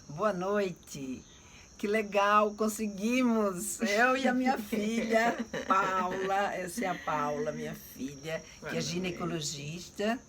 Boa noite. Que legal, conseguimos. Eu e a minha filha, Paula. Essa é a Paula, minha filha, que é ginecologista.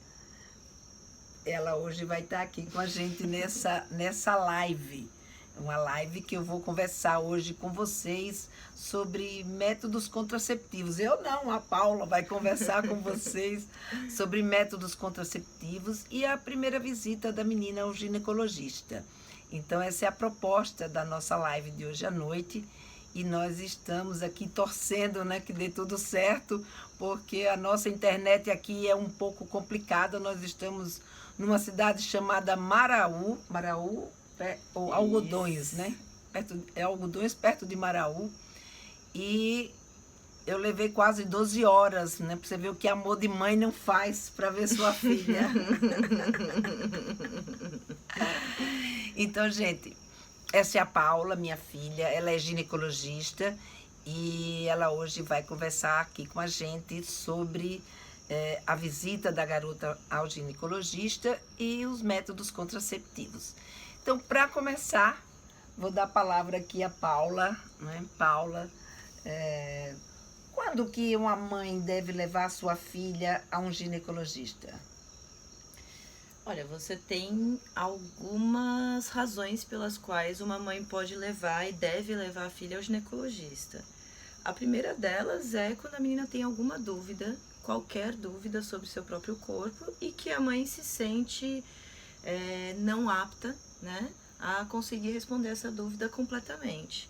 Ela hoje vai estar aqui com a gente nessa live. Uma live que eu vou conversar hoje com vocês sobre métodos contraceptivos. Eu não, a Paula vai conversar com vocês sobre métodos contraceptivos e a primeira visita da menina ao ginecologista. Então essa é a proposta da nossa live de hoje à noite e nós estamos aqui torcendo, né, que dê tudo certo, porque a nossa internet aqui é um pouco complicada. Nós estamos numa cidade chamada Maraú, ou Algodões, né? Algodões, perto de Maraú. E eu levei quase 12 horas, né? Pra você ver o que amor de mãe não faz para ver sua filha. Então, gente, essa é a Paula, minha filha. Ela é ginecologista e ela hoje vai conversar aqui com a gente sobre a visita da garota ao ginecologista e os métodos contraceptivos. Então, para começar, vou dar a palavra aqui a Paula, né? Paula, quando que uma mãe deve levar a sua filha a um ginecologista? Olha, você tem algumas razões pelas quais uma mãe pode levar e deve levar a filha ao ginecologista. A primeira delas é quando a menina tem alguma dúvida, qualquer dúvida sobre seu próprio corpo e que a mãe se sente não apta, né, a conseguir responder essa dúvida completamente.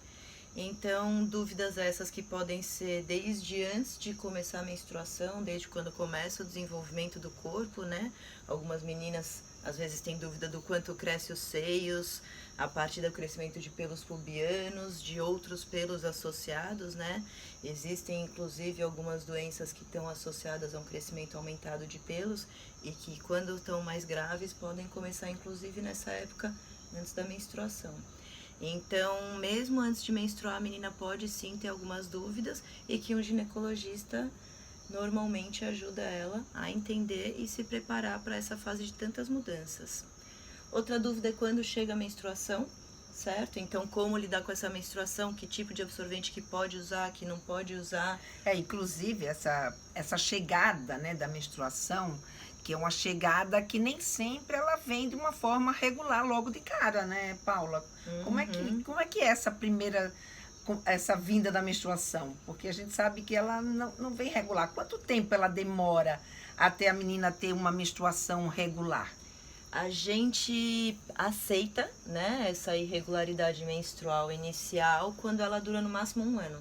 Então, dúvidas essas que podem ser desde antes de começar a menstruação, desde quando começa o desenvolvimento do corpo, né? Algumas meninas às vezes têm dúvida do quanto cresce os seios, a parte do crescimento de pelos pubianos, de outros pelos associados, né? Existem inclusive algumas doenças que estão associadas a um crescimento aumentado de pelos e que quando estão mais graves podem começar inclusive nessa época antes da menstruação. Então, mesmo antes de menstruar, a menina pode sim ter algumas dúvidas e que um ginecologista normalmente ajuda ela a entender e se preparar para essa fase de tantas mudanças. Outra dúvida é quando chega a menstruação, certo? Então, como lidar com essa menstruação, que tipo de absorvente que pode usar, que não pode usar. Inclusive, essa chegada, né, da menstruação, que é uma chegada que nem sempre ela vem de uma forma regular logo de cara, né, Paula? Como é que é essa vinda da menstruação? Porque a gente sabe que ela não vem regular. Quanto tempo ela demora até a menina ter uma menstruação regular? A gente aceita, né, essa irregularidade menstrual inicial quando ela dura no máximo 1 ano,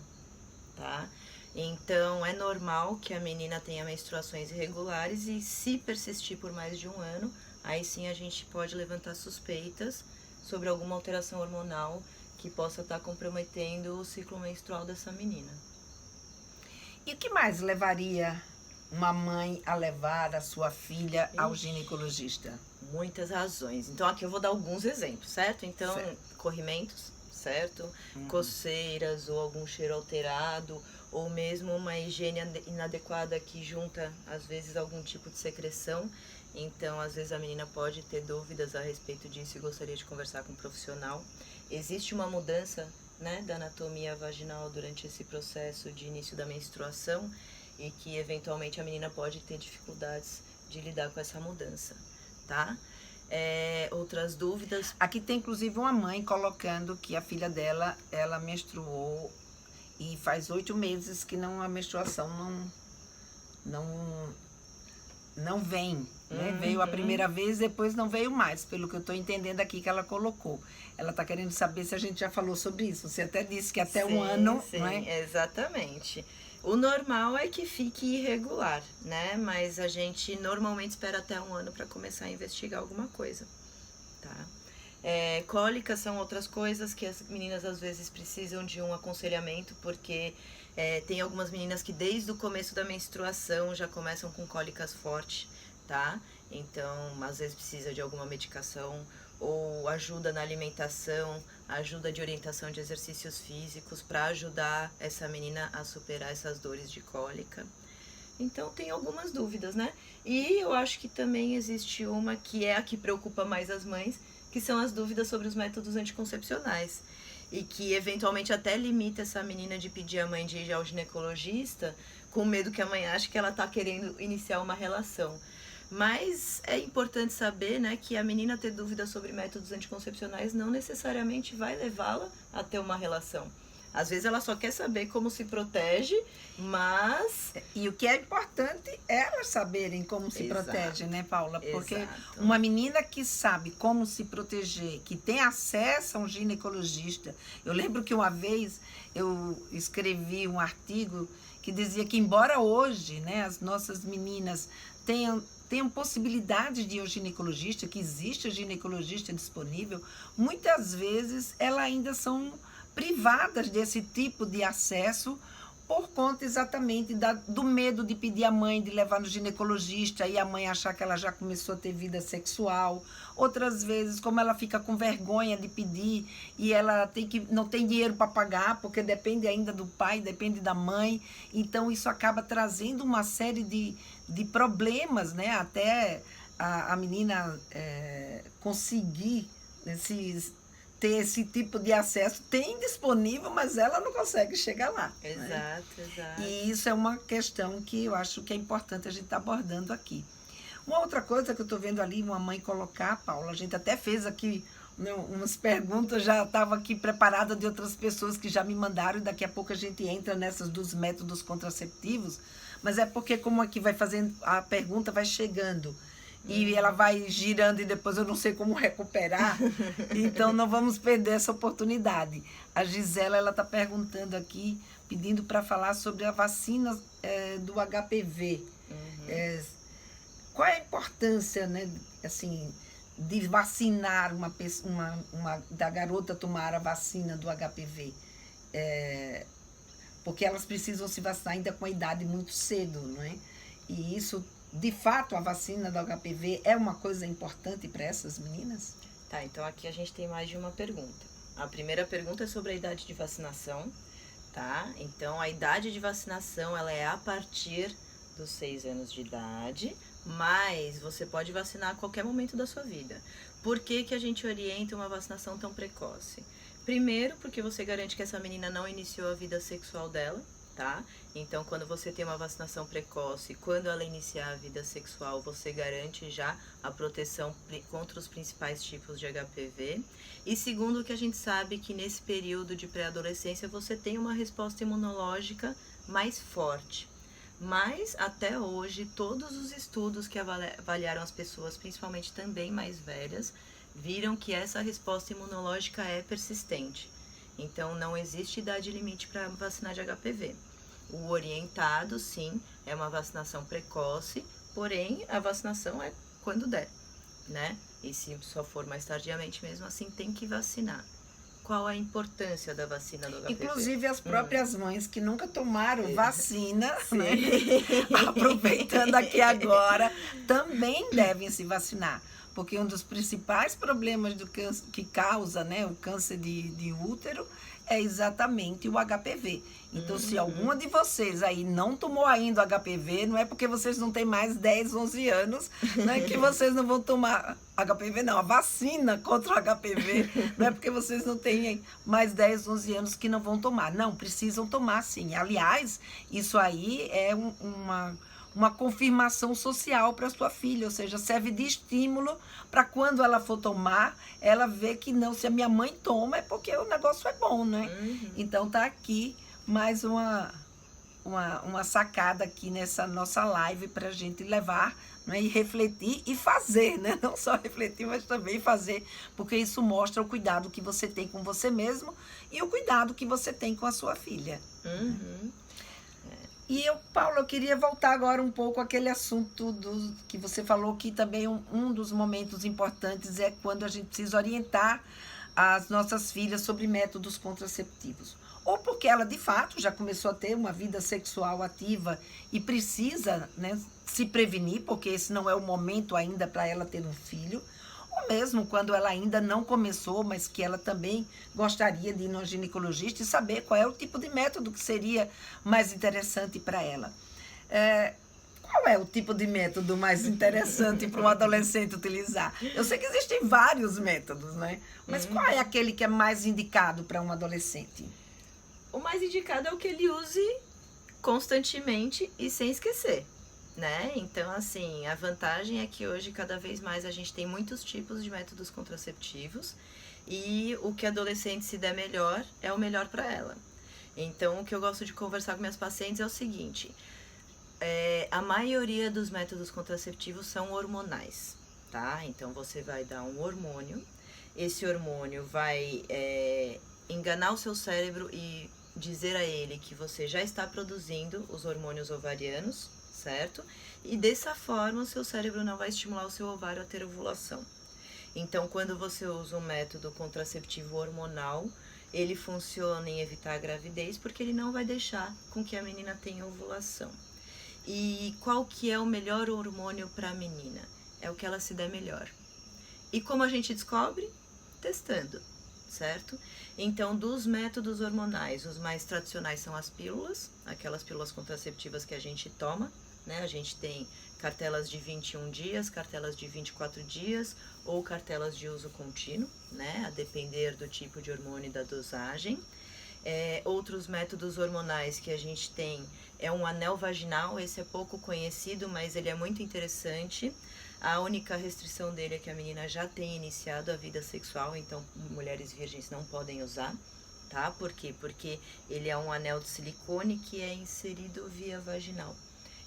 tá? Então, é normal que a menina tenha menstruações irregulares e se persistir por mais de 1 ano, aí sim a gente pode levantar suspeitas sobre alguma alteração hormonal que possa estar comprometendo o ciclo menstrual dessa menina. E o que mais levaria uma mãe a levar a sua filha ao ginecologista? Muitas razões. Então, aqui eu vou dar alguns exemplos, certo? Então, corrimentos, certo? Coceiras ou algum cheiro alterado, ou mesmo uma higiene inadequada que junta, às vezes, algum tipo de secreção. Então, às vezes, a menina pode ter dúvidas a respeito disso e gostaria de conversar com um profissional. Existe uma mudança, né, da anatomia vaginal durante esse processo de início da menstruação e que, eventualmente, a menina pode ter dificuldades de lidar com essa mudança, tá? Outras dúvidas. Aqui tem, inclusive, uma mãe colocando que a filha dela, ela menstruou e faz 8 meses que a menstruação não vem, né? Veio a primeira vez, depois não veio mais, pelo que eu estou entendendo aqui que ela colocou. Ela está querendo saber se a gente já falou sobre isso. Você até disse que até 1 ano, sim, não é? Exatamente. O normal é que fique irregular, né? Mas a gente normalmente espera até 1 ano para começar a investigar alguma coisa, tá? Cólicas são outras coisas que as meninas às vezes precisam de um aconselhamento, porque tem algumas meninas que desde o começo da menstruação já começam com cólicas fortes, tá? Então, às vezes precisa de alguma medicação ou ajuda na alimentação, ajuda de orientação de exercícios físicos para ajudar essa menina a superar essas dores de cólica. Então tem algumas dúvidas, né? E eu acho que também existe uma que é a que preocupa mais as mães, que são as dúvidas sobre os métodos anticoncepcionais. E que eventualmente até limita essa menina de pedir à mãe de ir ao ginecologista, com medo que a mãe ache que ela está querendo iniciar uma relação. Mas é importante saber, né, que a menina ter dúvidas sobre métodos anticoncepcionais não necessariamente vai levá-la a ter uma relação. Às vezes ela só quer saber como se protege, mas... E o que é importante é elas saberem como se Exato. protege, né, Paula? Porque Exato. uma menina que sabe como se proteger, que tem acesso a um ginecologista... Eu lembro que uma vez eu escrevi um artigo que dizia que, embora hoje, né, as nossas meninas tenham possibilidade de ir ao ginecologista, que existe ginecologista disponível, muitas vezes elas ainda são privadas desse tipo de acesso por conta exatamente do medo de pedir à mãe de levar no ginecologista e a mãe achar que ela já começou a ter vida sexual. Outras vezes, como ela fica com vergonha de pedir e ela não tem dinheiro para pagar, porque depende ainda do pai, depende da mãe. Então, isso acaba trazendo uma série de problemas, né? Até a menina conseguir ter esse tipo de acesso, tem disponível, mas ela não consegue chegar lá. Exato, né? Exato. E isso é uma questão que eu acho que é importante a gente estar abordando aqui. Uma outra coisa que eu estou vendo ali, uma mãe colocar, Paula, a gente até fez aqui, né, umas perguntas, já estava aqui preparada de outras pessoas que já me mandaram, e daqui a pouco a gente entra nessas dos métodos contraceptivos, mas é porque como aqui vai fazendo, a pergunta vai chegando, e ela vai girando e depois eu não sei como recuperar, então não vamos perder essa oportunidade. A Gisela, ela está perguntando aqui, pedindo para falar sobre a vacina do HPV. Qual é a importância, né, assim, de vacinar da garota tomar a vacina do HPV? Porque elas precisam se vacinar ainda com a idade muito cedo, não é? E isso... De fato, a vacina do HPV é uma coisa importante para essas meninas? Tá, então aqui a gente tem mais de uma pergunta. A primeira pergunta é sobre a idade de vacinação, tá? Então, a idade de vacinação, ela é a partir dos 6 anos de idade, mas você pode vacinar a qualquer momento da sua vida. Por que que a gente orienta uma vacinação tão precoce? Primeiro, porque você garante que essa menina não iniciou a vida sexual dela, tá? Então, quando você tem uma vacinação precoce, quando ela iniciar a vida sexual, você garante já a proteção contra os principais tipos de HPV. E segundo, que a gente sabe que nesse período de pré-adolescência você tem uma resposta imunológica mais forte. Mas, até hoje, todos os estudos que avaliaram as pessoas, principalmente também mais velhas, viram que essa resposta imunológica é persistente. Então, não existe idade limite para vacinar de HPV. O orientado, sim, é uma vacinação precoce, porém, a vacinação é quando der, né? E se só for mais tardiamente, mesmo assim, tem que vacinar. Qual a importância da vacina do HPV? Inclusive, as próprias mães que nunca tomaram vacina, né? Aproveitando aqui agora, também devem se vacinar. Porque um dos principais problemas do câncer, que causa, né, o câncer de útero é exatamente o HPV. Então, se alguma de vocês aí não tomou ainda o HPV, não é porque vocês não têm mais 10, 11 anos, não é que vocês não vão tomar HPV, não. A vacina contra o HPV não é porque vocês não têm mais 10, 11 anos que não vão tomar. Não, precisam tomar sim. Aliás, isso aí é uma confirmação social para sua filha, ou seja, serve de estímulo para quando ela for tomar, ela ver que não, se a minha mãe toma é porque o negócio é bom, né? Então tá aqui mais uma sacada aqui nessa nossa live para a gente levar, né, e refletir e fazer, né? Não só refletir, mas também fazer, porque isso mostra o cuidado que você tem com você mesmo e o cuidado que você tem com a sua filha. E Paula, eu queria voltar agora um pouco àquele assunto que você falou que também um dos momentos importantes é quando a gente precisa orientar as nossas filhas sobre métodos contraceptivos. Ou porque ela, de fato, já começou a ter uma vida sexual ativa e precisa, né, se prevenir, porque esse não é o momento ainda para ela ter um filho. Ou mesmo quando ela ainda não começou, mas que ela também gostaria de ir no ginecologista e saber qual é o tipo de método que seria mais interessante para ela. qual é o tipo de método mais interessante para um adolescente utilizar? Eu sei que existem vários métodos, né? Mas qual é aquele que é mais indicado para um adolescente? O mais indicado é o que ele use constantemente e sem esquecer, né? Então, assim, a vantagem é que hoje, cada vez mais, a gente tem muitos tipos de métodos contraceptivos e o que a adolescente se der melhor é o melhor para ela. Então, o que eu gosto de conversar com minhas pacientes é o seguinte: a maioria dos métodos contraceptivos são hormonais, tá? Então, você vai dar um hormônio, esse hormônio vai enganar o seu cérebro e dizer a ele que você já está produzindo os hormônios ovarianos, certo? E dessa forma o seu cérebro não vai estimular o seu ovário a ter ovulação. Então, quando você usa um método contraceptivo hormonal, ele funciona em evitar a gravidez porque ele não vai deixar com que a menina tenha ovulação. E qual que é o melhor hormônio para a menina? É o que ela se der melhor. E como a gente descobre? Testando, certo? Então, dos métodos hormonais, os mais tradicionais são as pílulas, aquelas pílulas contraceptivas que a gente toma, né? A gente tem cartelas de 21 dias, cartelas de 24 dias ou cartelas de uso contínuo, né? A depender do tipo de hormônio e da dosagem. Outros métodos hormonais que a gente tem é um anel vaginal, esse é pouco conhecido, mas ele é muito interessante. A única restrição dele é que a menina já tenha iniciado a vida sexual, então mulheres virgens não podem usar, tá? Por quê? Porque ele é um anel de silicone que é inserido via vaginal.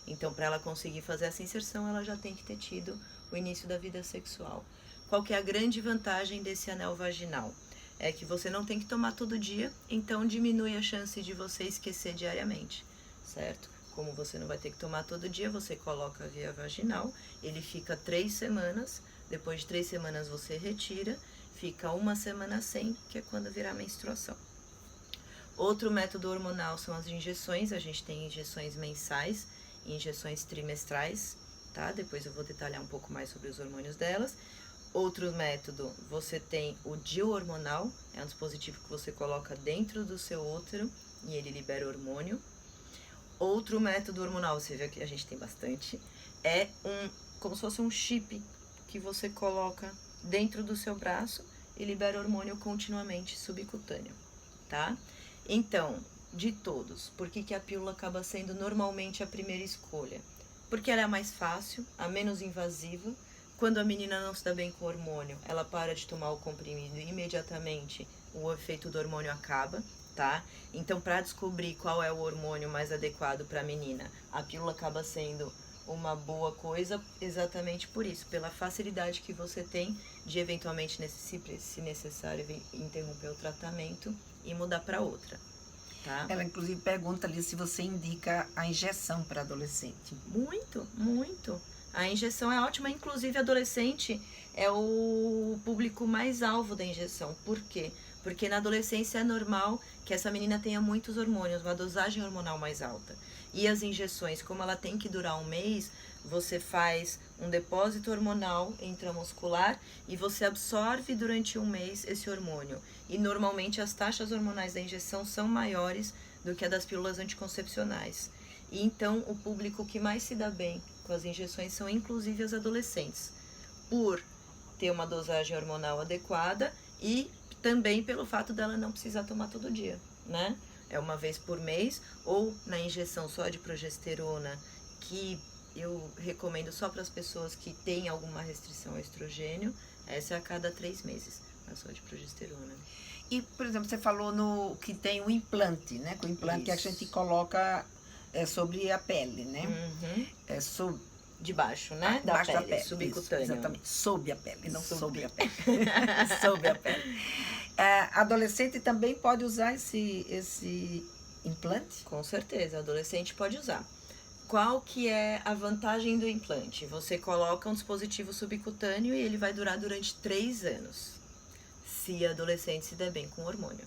Então, para ela conseguir fazer essa inserção, ela já tem que ter tido o início da vida sexual. Qual que é a grande vantagem desse anel vaginal? É que você não tem que tomar todo dia, então diminui a chance de você esquecer diariamente, certo? Como você não vai ter que tomar todo dia, você coloca via vaginal, ele fica 3 semanas, depois de 3 semanas você retira, fica 1 semana sem, que é quando virar menstruação. Outro método hormonal são as injeções, a gente tem injeções mensais e injeções trimestrais, tá? Depois eu vou detalhar um pouco mais sobre os hormônios delas. Outro método, você tem o DIU hormonal, é um dispositivo que você coloca dentro do seu útero e ele libera hormônio. Outro método hormonal, você vê que a gente tem bastante, é como se fosse um chip que você coloca dentro do seu braço e libera hormônio continuamente subcutâneo, tá? Então, de todos, por que a pílula acaba sendo normalmente a primeira escolha? Porque ela é a mais fácil, a menos invasiva. Quando a menina não se dá bem com o hormônio, ela para de tomar o comprimido e imediatamente o efeito do hormônio acaba, tá? Então, para descobrir qual é o hormônio mais adequado para a menina, a pílula acaba sendo uma boa coisa exatamente por isso, pela facilidade que você tem de eventualmente, se necessário, interromper o tratamento e mudar para outra, tá? Ela, inclusive, pergunta ali se você indica a injeção para adolescente. Muito, muito. A injeção é ótima, inclusive adolescente é o público mais alvo da injeção. Por quê? Porque na adolescência é normal que essa menina tenha muitos hormônios, uma dosagem hormonal mais alta. E as injeções, como ela tem que durar 1 mês, você faz um depósito hormonal intramuscular e você absorve durante 1 mês esse hormônio. E normalmente as taxas hormonais da injeção são maiores do que a das pílulas anticoncepcionais. E então o público que mais se dá bem com as injeções são inclusive as adolescentes, por ter uma dosagem hormonal adequada e também pelo fato dela não precisar tomar todo dia, né? É 1 vez por mês, ou na injeção só de progesterona, que eu recomendo só para as pessoas que têm alguma restrição ao estrogênio, essa é a cada 3 meses, a só de progesterona. E, por exemplo, você falou que tem o implante, né? Que o implante que a gente coloca sobre a pele, né? Uhum. Debaixo, né? Debaixo da pele, subcutâneo. Isso, exatamente. Sob a pele, não sobre a pele. Sob a pele. Adolescente também pode usar esse implante? Com certeza, adolescente pode usar. Qual que é a vantagem do implante? Você coloca um dispositivo subcutâneo e ele vai durar durante 3 anos, se a adolescente se der bem com o hormônio.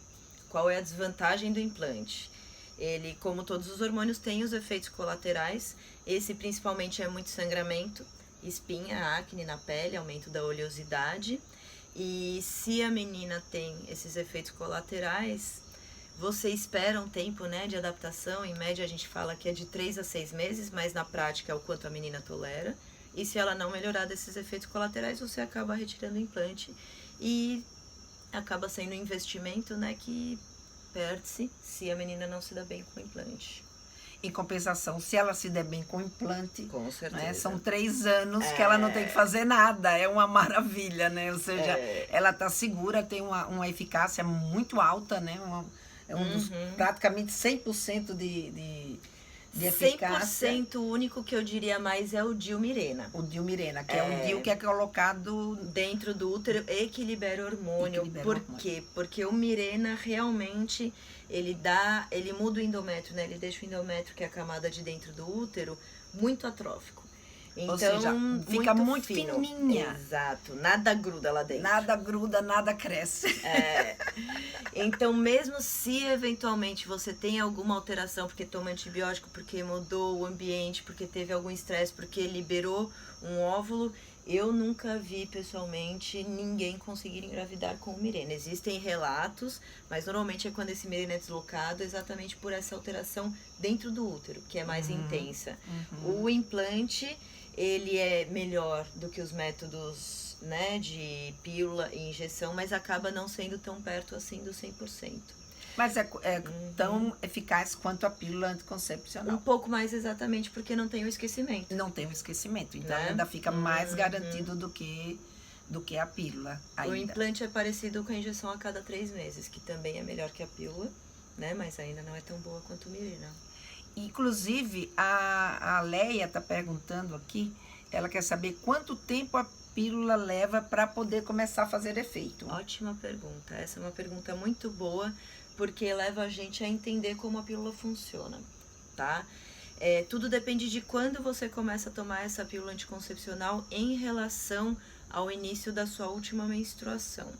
Qual é a desvantagem do implante? Ele, como todos os hormônios, tem os efeitos colaterais. Esse principalmente é muito sangramento, espinha, acne na pele, aumento da oleosidade. E se a menina tem esses efeitos colaterais, você espera um tempo, né, de adaptação. Em média, a gente fala que é de 3 a 6 meses, mas na prática é o quanto a menina tolera. E se ela não melhorar desses efeitos colaterais, você acaba retirando o implante e acaba sendo um investimento, né, que perde-se se a menina não se dá bem com o implante. Em compensação, se ela se der bem com o implante, Com certeza. né, são 3 anos que ela não tem que fazer nada, é uma maravilha, né? Ou seja, ela está segura, tem uma eficácia muito alta, né? É um dos praticamente 100% de eficácia. 100% único que eu diria mais é o DIU Mirena. O DIU Mirena, que é um DIU que é colocado dentro do útero e que libera hormônio. Por quê? Porque o Mirena realmente ele muda o endométrio, né? Ele deixa o endométrio, que é a camada de dentro do útero, muito atrófico. Então, ou seja, fica muito fino. fininha. Exato, nada gruda lá dentro. Nada gruda, nada cresce. Então, mesmo se eventualmente você tem alguma alteração, porque toma antibiótico, porque mudou o ambiente, porque teve algum estresse, porque liberou um óvulo, eu nunca vi pessoalmente ninguém conseguir engravidar com o Mirena. Existem relatos, mas normalmente é quando esse Mirena é deslocado exatamente por essa alteração dentro do útero, que é mais intensa. O implante, ele é melhor do que os métodos, né, de pílula e injeção, mas acaba não sendo tão perto assim do 100%. Mas é tão eficaz quanto a pílula anticoncepcional. Um pouco mais exatamente, porque não tem o esquecimento. Não tem o esquecimento, então né? ainda fica mais garantido do que a pílula. Ainda. O implante é parecido com a injeção a cada 3 meses, que também é melhor que a pílula, né? Mas ainda não é tão boa quanto o Mirena. Inclusive, a Leia está perguntando aqui, ela quer saber quanto tempo a pílula leva para poder começar a fazer efeito. Ótima pergunta. Essa é uma pergunta muito boa, porque leva a gente a entender como a pílula funciona, tá? Tudo depende de quando você começa a tomar essa pílula anticoncepcional em relação ao início da sua última menstruação,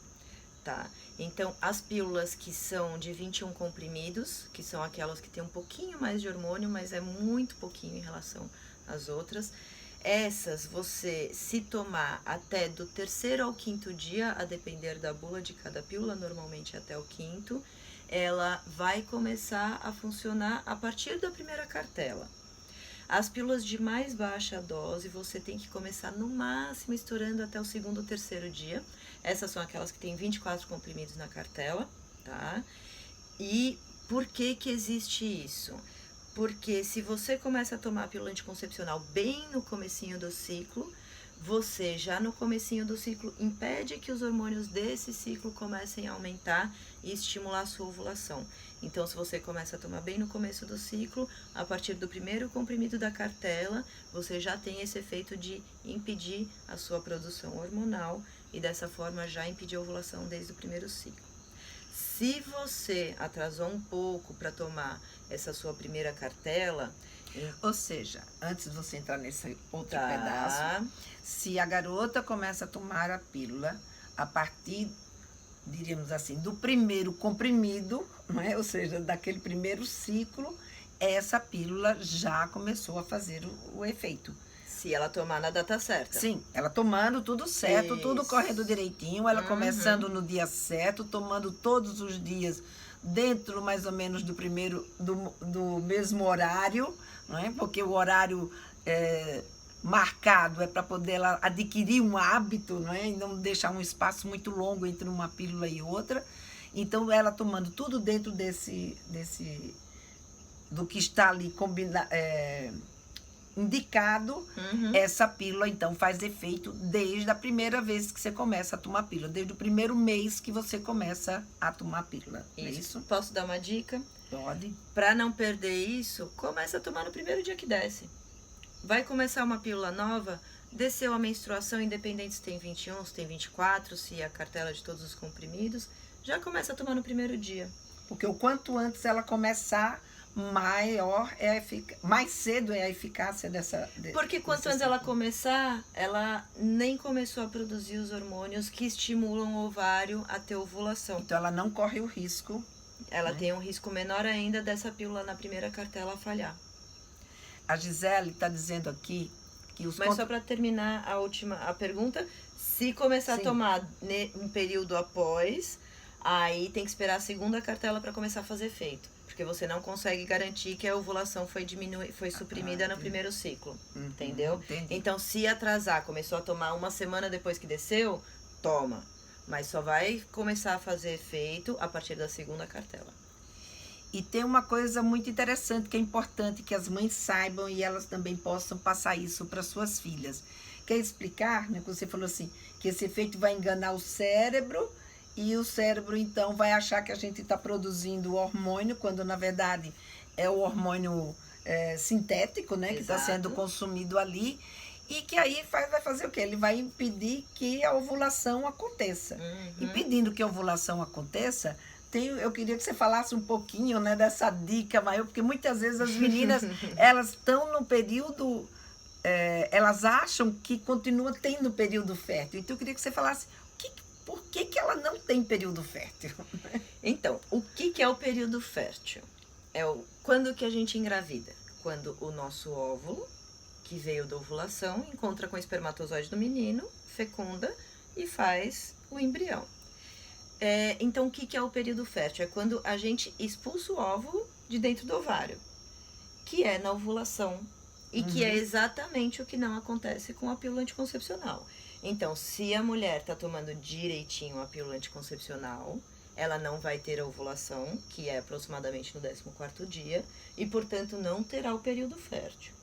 tá? Então, as pílulas que são de 21 comprimidos, que são aquelas que têm um pouquinho mais de hormônio, mas é muito pouquinho em relação às outras, essas você, se tomar até do 3º ao 5º dia, a depender da bula de cada pílula, normalmente até o 5º, ela vai começar a funcionar a partir da primeira cartela. As pílulas de mais baixa dose, você tem que começar no máximo estourando até o 2º ou 3º dia. Essas são aquelas que tem 24 comprimidos na cartela, tá? E por que que existe isso? Porque se você começa a tomar a pílula anticoncepcional bem no comecinho do ciclo, você já no comecinho do ciclo impede que os hormônios desse ciclo comecem a aumentar e estimular a sua ovulação. Então, se você começa a tomar bem no começo do ciclo, a partir do primeiro comprimido da cartela, você já tem esse efeito de impedir a sua produção hormonal e dessa forma já impedir a ovulação desde o primeiro ciclo. Se você atrasou um pouco para tomar essa sua primeira cartela... Ou seja, antes de você entrar nesse outro pedaço, se a garota começa a tomar a pílula a partir, diríamos assim, do primeiro comprimido, não é? Ou seja, daquele primeiro ciclo, essa pílula já começou a fazer o efeito. Se ela tomar na data certa. Sim, ela tomando tudo certo, tudo correndo direitinho, ela começando no dia certo, tomando todos os dias dentro mais ou menos do mesmo horário, não é? Porque o horário marcado é para poder ela adquirir um hábito, não é? E não deixar um espaço muito longo entre uma pílula e outra. Então, ela tomando tudo dentro do que está ali indicado, essa pílula, então, faz efeito desde a primeira vez que você começa a tomar a pílula, desde o primeiro mês que você começa a tomar a pílula. Isso. É isso? Posso dar uma dica? Pode. Para não perder isso, começa a tomar no primeiro dia que desce. Vai começar uma pílula nova, desceu a menstruação, independente se tem 21, se tem 24, se a cartela de todos os comprimidos, já começa a tomar no primeiro dia. Porque o quanto antes ela começar, mais cedo é a eficácia dessa... Porque quanto antes ela começar, ela nem começou a produzir os hormônios que estimulam o ovário a ter ovulação. Então ela não corre o risco. Ela tem um risco menor ainda dessa pílula na primeira cartela falhar. A Gisele está dizendo aqui que os... Mas só para terminar a pergunta, se começar a tomar um período após, aí tem que esperar a segunda cartela para começar a fazer efeito. Porque você não consegue garantir que a ovulação foi suprimida no primeiro ciclo, entendeu? Entendi. Então, se atrasar, começou a tomar uma semana depois que desceu, toma. Mas só vai começar a fazer efeito a partir da segunda cartela. E tem uma coisa muito interessante que é importante que as mães saibam e elas também possam passar isso para suas filhas. Quer explicar, né? Você falou assim, que esse efeito vai enganar o cérebro e o cérebro então vai achar que a gente está produzindo o hormônio, quando na verdade é o hormônio sintético, né? Que está sendo consumido ali. E que aí vai fazer o quê? Ele vai impedir que a ovulação aconteça. Impedindo que a ovulação aconteça, eu queria que você falasse um pouquinho, né, dessa dica maior, porque muitas vezes as meninas, elas estão no período, elas acham que continua tendo período fértil. Então eu queria que você falasse por que ela não tem período fértil. Então, o que é o período fértil? Quando que a gente engravida? Quando o nosso óvulo, que veio da ovulação, encontra com o espermatozoide do menino, fecunda e faz o embrião. Então, o que é o período fértil? É quando a gente expulsa o óvulo de dentro do ovário, que é na ovulação, e que é exatamente o que não acontece com a pílula anticoncepcional. Então, se a mulher está tomando direitinho a pílula anticoncepcional, ela não vai ter a ovulação, que é aproximadamente no 14º dia, e, portanto, não terá o período fértil.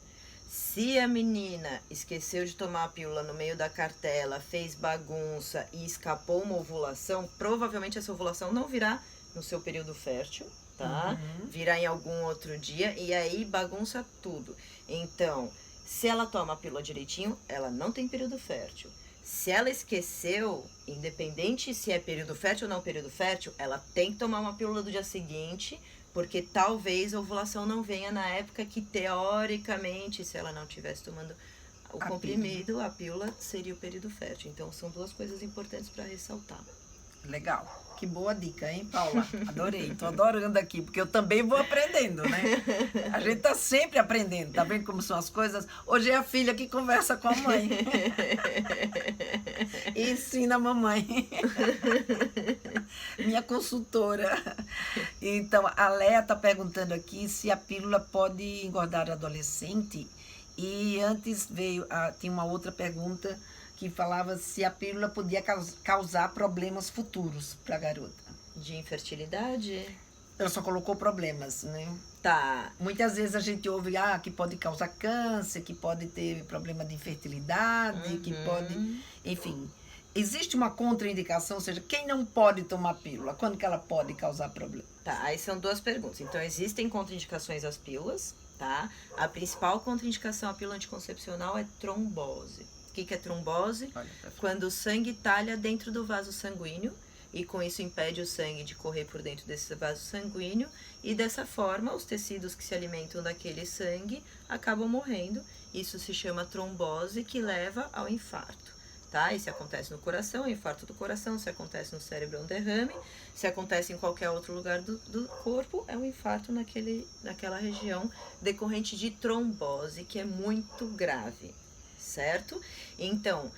Se a menina esqueceu de tomar a pílula no meio da cartela, fez bagunça e escapou uma ovulação, provavelmente essa ovulação não virá no seu período fértil, tá? Virá em algum outro dia e aí bagunça tudo. Então, se ela toma a pílula direitinho, ela não tem período fértil. Se ela esqueceu, independente se é período fértil ou não período fértil, ela tem que tomar uma pílula do dia seguinte, porque talvez a ovulação não venha na época que, teoricamente, se ela não estivesse tomando o comprimido, a pílula seria o período fértil. Então, são duas coisas importantes para ressaltar. Legal. Que boa dica, hein, Paula? Adorei. Tô adorando aqui, porque eu também vou aprendendo, né? A gente tá sempre aprendendo. Tá vendo como são as coisas? Hoje é a filha que conversa com a mãe. E ensina a mamãe. Minha consultora. Então, a Léa tá perguntando aqui se a pílula pode engordar adolescente. E antes tinha uma outra pergunta que falava se a pílula podia causar problemas futuros para a garota. De infertilidade? Ela só colocou problemas, né? Tá. Muitas vezes a gente ouve que pode causar câncer, que pode ter problema de infertilidade, que pode... Enfim, existe uma contraindicação, ou seja, quem não pode tomar pílula? Quando que ela pode causar problema? Tá, aí são duas perguntas. Então, existem contraindicações às pílulas, tá? A principal contraindicação à pílula anticoncepcional é trombose. O que é trombose? Quando o sangue talha dentro do vaso sanguíneo e com isso impede o sangue de correr por dentro desse vaso sanguíneo e dessa forma os tecidos que se alimentam daquele sangue acabam morrendo. Isso se chama trombose, que leva ao infarto, tá? E se acontece no coração, é um infarto do coração. Se acontece no cérebro, é um derrame. Se acontece em qualquer outro lugar do corpo, é um infarto naquela região decorrente de trombose, que é muito grave. Certo? Então,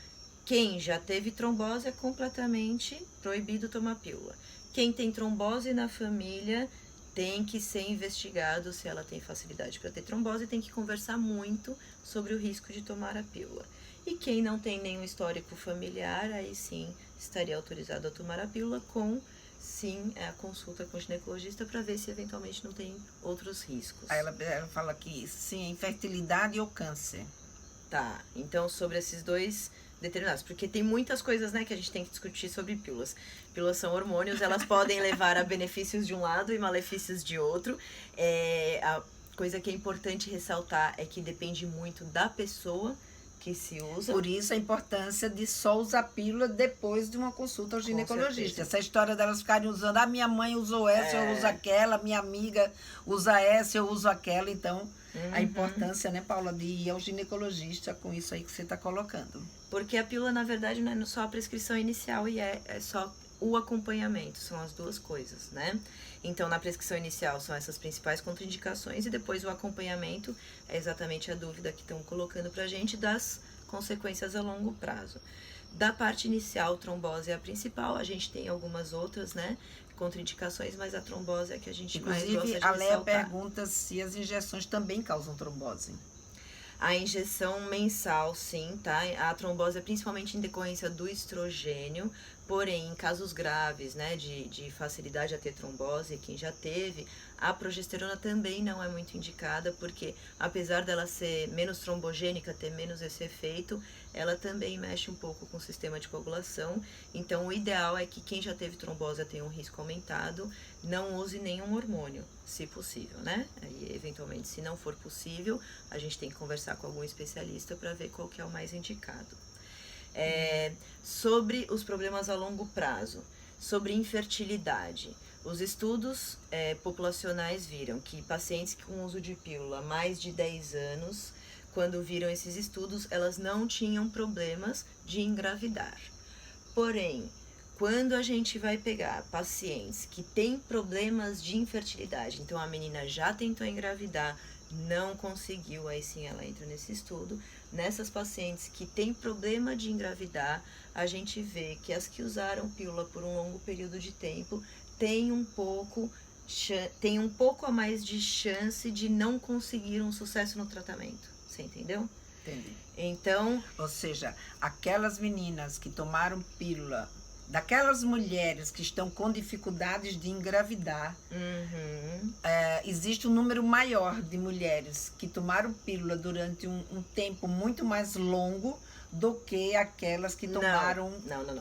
quem já teve trombose é completamente proibido tomar pílula. Quem tem trombose na família tem que ser investigado se ela tem facilidade para ter trombose e tem que conversar muito sobre o risco de tomar a pílula. E quem não tem nenhum histórico familiar, aí sim estaria autorizado a tomar a pílula sim, a consulta com o ginecologista para ver se eventualmente não tem outros riscos. Aí ela fala que sim, infertilidade ou câncer. Tá, então sobre esses dois determinados, porque tem muitas coisas, né, que a gente tem que discutir sobre pílulas. Pílulas são hormônios, elas podem levar a benefícios de um lado e malefícios de outro. A coisa que é importante ressaltar é que depende muito da pessoa que se usa. Por isso a importância de só usar pílula depois de uma consulta ao ginecologista. Essa história delas ficarem usando, minha mãe usou essa, eu uso aquela, minha amiga usa essa, eu uso aquela, então... A importância, né, Paula, de ir ao ginecologista com isso aí que você está colocando. Porque a pílula, na verdade, não é só a prescrição inicial e é só o acompanhamento, são as duas coisas, né? Então, na prescrição inicial são essas principais contraindicações e depois o acompanhamento é exatamente a dúvida que estão colocando pra gente das consequências a longo prazo. Da parte inicial, trombose é a principal, a gente tem algumas outras, né, contraindicações, mas a trombose é a que a gente mais gosta de Inclusive, a Léa ressaltar. pergunta se as injeções também causam trombose. A injeção mensal, sim, tá? A trombose é principalmente em decorrência do estrogênio, porém, em casos graves, né, de facilidade a ter trombose, quem já teve, a progesterona também não é muito indicada, porque apesar dela ser menos trombogênica, ter menos esse efeito, ela também mexe um pouco com o sistema de coagulação. Então, o ideal é que quem já teve trombose tenha um risco aumentado, não use nenhum hormônio, se possível, né? Aí, eventualmente, se não for possível, a gente tem que conversar com algum especialista para ver qual que é o mais indicado. Sobre os problemas a longo prazo, sobre infertilidade, os estudos populacionais viram que pacientes com uso de pílula há mais de 10 anos, quando viram esses estudos, elas não tinham problemas de engravidar. Porém, quando a gente vai pegar pacientes que têm problemas de infertilidade, então a menina já tentou engravidar, não conseguiu, aí sim ela entra nesse estudo. Nessas pacientes que têm problema de engravidar, a gente vê que as que usaram pílula por um longo período de tempo têm um pouco a mais de chance de não conseguir um sucesso no tratamento. Você entendeu? Entendi. Então, Ou seja, aquelas meninas que tomaram pílula, daquelas mulheres que estão com dificuldades de engravidar, existe um número maior de mulheres que tomaram pílula durante um tempo muito mais longo do que aquelas que tomaram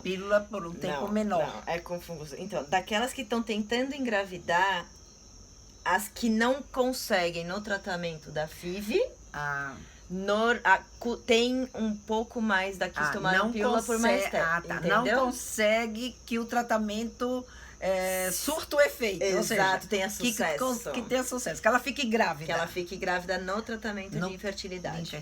pílula por um tempo menor. Não, é confusão. Então, daquelas que estão tentando engravidar, as que não conseguem no tratamento da FIV, tem um pouco mais da que tomaram pílula por mais tempo. Não consegue que o tratamento surta o efeito. Exato, ou seja, tenha sucesso. Que tenha sucesso, que ela fique grávida. Que ela fique grávida no tratamento de infertilidade.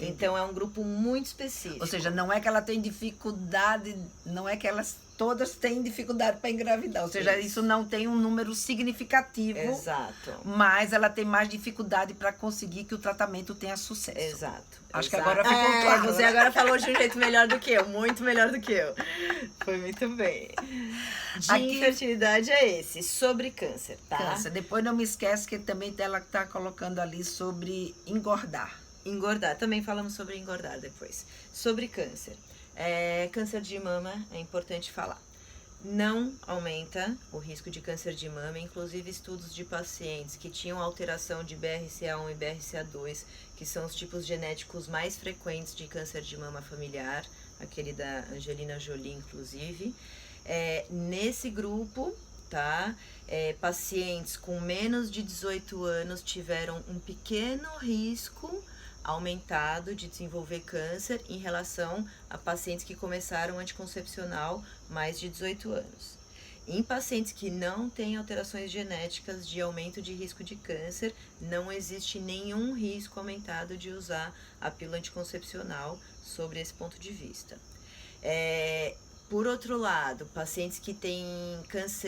Então é um grupo muito específico. Ou seja, não é que ela tem dificuldade, não é que elas todas têm dificuldade para engravidar. Ou seja, isso não tem um número significativo. Exato. Mas ela tem mais dificuldade para conseguir que o tratamento tenha sucesso. Exato. Acho que agora ficou claro. Você agora falou de um jeito melhor do que eu, muito melhor do que eu. Foi muito bem. De infertilidade é esse, sobre câncer, tá? Câncer. Depois não me esquece que também ela está colocando ali sobre engordar. Engordar, também falamos sobre engordar depois. Sobre câncer. Câncer de mama, é importante falar. Não aumenta o risco de câncer de mama, inclusive estudos de pacientes que tinham alteração de BRCA1 e BRCA2, que são os tipos genéticos mais frequentes de câncer de mama familiar, aquele da Angelina Jolie, inclusive. Nesse grupo, tá? Pacientes com menos de 18 anos tiveram um pequeno risco aumentado de desenvolver câncer em relação a pacientes que começaram anticoncepcional mais de 18 anos. Em pacientes que não têm alterações genéticas de aumento de risco de câncer, não existe nenhum risco aumentado de usar a pílula anticoncepcional sobre esse ponto de vista. Por outro lado, pacientes que têm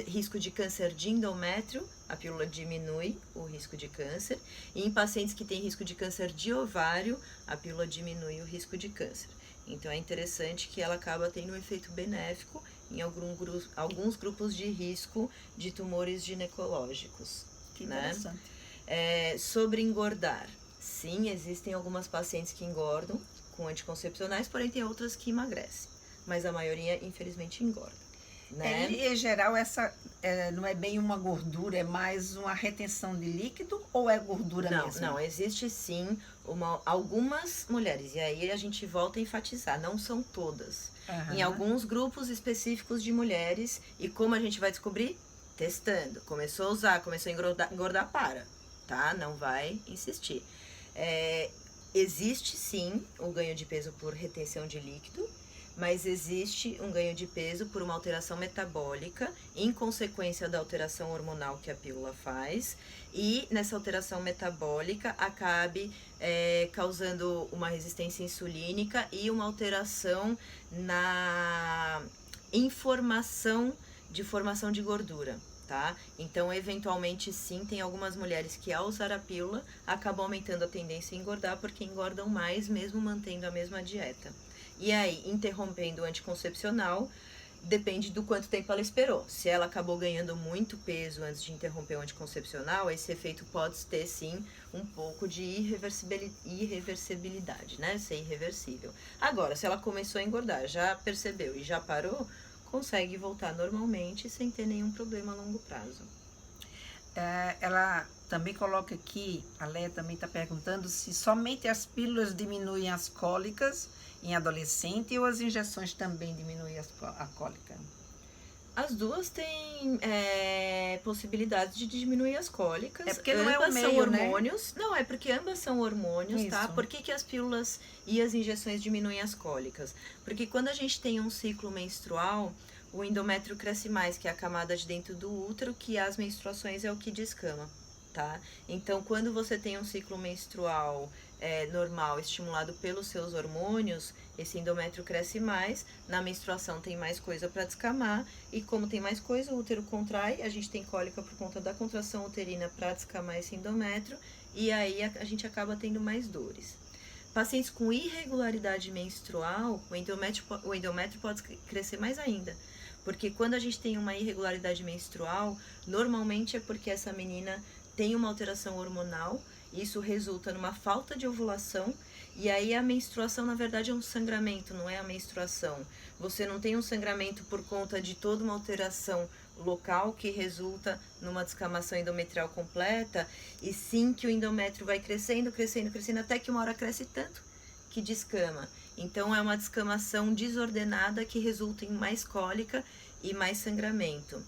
risco de câncer de endométrio, a pílula diminui o risco de câncer. E em pacientes que têm risco de câncer de ovário, a pílula diminui o risco de câncer. Então é interessante que ela acaba tendo um efeito benéfico em alguns grupos de risco de tumores ginecológicos. Que interessante. Sobre engordar. Sim, existem algumas pacientes que engordam com anticoncepcionais, porém tem outras que emagrecem. Mas a maioria, infelizmente, engorda. Né? Em geral, essa não é bem uma gordura, é mais uma retenção de líquido ou é gordura mesmo? Não, existe sim algumas mulheres, e aí a gente volta a enfatizar, não são todas. Em alguns grupos específicos de mulheres, e como a gente vai descobrir? Testando. Começou a usar, começou a engordar, tá? Não vai insistir. Existe sim o ganho de peso por retenção de líquido, mas existe um ganho de peso por uma alteração metabólica em consequência da alteração hormonal que a pílula faz, e nessa alteração metabólica acabe causando uma resistência insulínica e uma alteração na de formação de gordura. Tá? Então, eventualmente, sim, tem algumas mulheres que ao usar a pílula acabam aumentando a tendência a engordar, porque engordam mais mesmo mantendo a mesma dieta. E aí, interrompendo o anticoncepcional, depende do quanto tempo ela esperou. Se ela acabou ganhando muito peso antes de interromper o anticoncepcional, esse efeito pode ter sim um pouco de irreversibilidade, né? Ser irreversível. Agora, se ela começou a engordar, já percebeu e já parou, consegue voltar normalmente sem ter nenhum problema a longo prazo. Ela também coloca aqui, a Léa também está perguntando se somente as pílulas diminuem as cólicas em adolescente ou as injeções também diminuem a cólica? As duas têm possibilidade de diminuir as cólicas. É porque não é o ambas meio, são hormônios. né? Não, é porque ambas são hormônios, Isso. tá? Por que as pílulas e as injeções diminuem as cólicas? Porque quando a gente tem um ciclo menstrual, o endométrio cresce mais, que é a camada de dentro do útero, que as menstruações é o que descama, tá? Então, quando você tem um ciclo menstrual normal, estimulado pelos seus hormônios, esse endométrio cresce mais, na menstruação tem mais coisa para descamar, e como tem mais coisa, o útero contrai, a gente tem cólica por conta da contração uterina para descamar esse endométrio, e aí a gente acaba tendo mais dores. Pacientes com irregularidade menstrual, o endométrio pode crescer mais ainda, porque quando a gente tem uma irregularidade menstrual, normalmente é porque essa menina tem uma alteração hormonal. Isso resulta numa falta de ovulação, e aí a menstruação, na verdade, é um sangramento, não é a menstruação. Você não tem um sangramento por conta de toda uma alteração local que resulta numa descamação endometrial completa, e sim que o endométrio vai crescendo, crescendo, crescendo, até que uma hora cresce tanto que descama. Então é uma descamação desordenada que resulta em mais cólica e mais sangramento.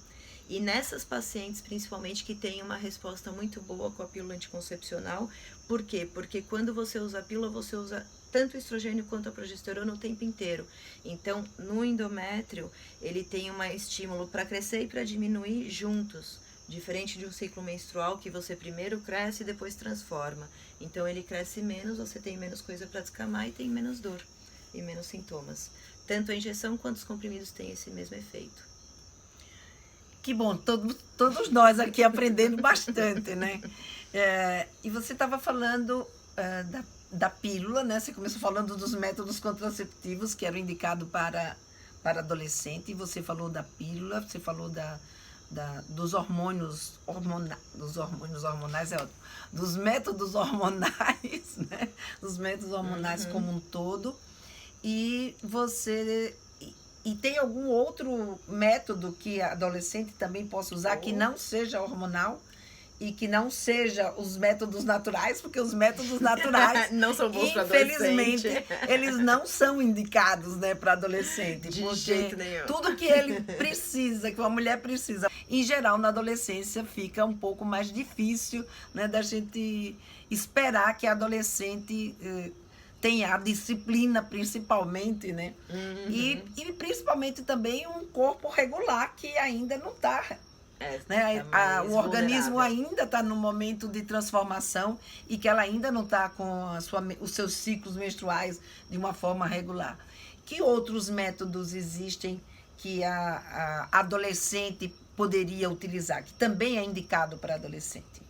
E nessas pacientes, principalmente, que têm uma resposta muito boa com a pílula anticoncepcional, por quê? Porque quando você usa a pílula, você usa tanto o estrogênio quanto a progesterona o tempo inteiro. Então, no endométrio, ele tem um estímulo para crescer e para diminuir juntos, diferente de um ciclo menstrual que você primeiro cresce e depois transforma. Então, ele cresce menos, você tem menos coisa para descamar e tem menos dor e menos sintomas. Tanto a injeção quanto os comprimidos têm esse mesmo efeito. Que bom, todos nós aqui aprendendo bastante, né? E você estava falando da pílula, né? Você começou falando dos métodos contraceptivos que eram indicados para adolescente, e você falou da pílula, você falou dos hormônios hormonais, dos métodos hormonais, né? Dos métodos hormonais como um todo. E tem algum outro método que a adolescente também possa usar que não seja hormonal e que não seja os métodos naturais, porque os métodos naturais não são bons para adolescente. Infelizmente, eles não são indicados, né, para adolescente. De jeito nenhum. Tudo que ele precisa, que uma mulher precisa, em geral, na adolescência fica um pouco mais difícil, né, da gente esperar que a adolescente tem a disciplina, principalmente, né? E principalmente também um corpo regular que ainda não está. Né? O organismo ainda está no momento de transformação e que ela ainda não está com os seus ciclos menstruais de uma forma regular. Que outros métodos existem que a adolescente poderia utilizar, que também é indicado para adolescente?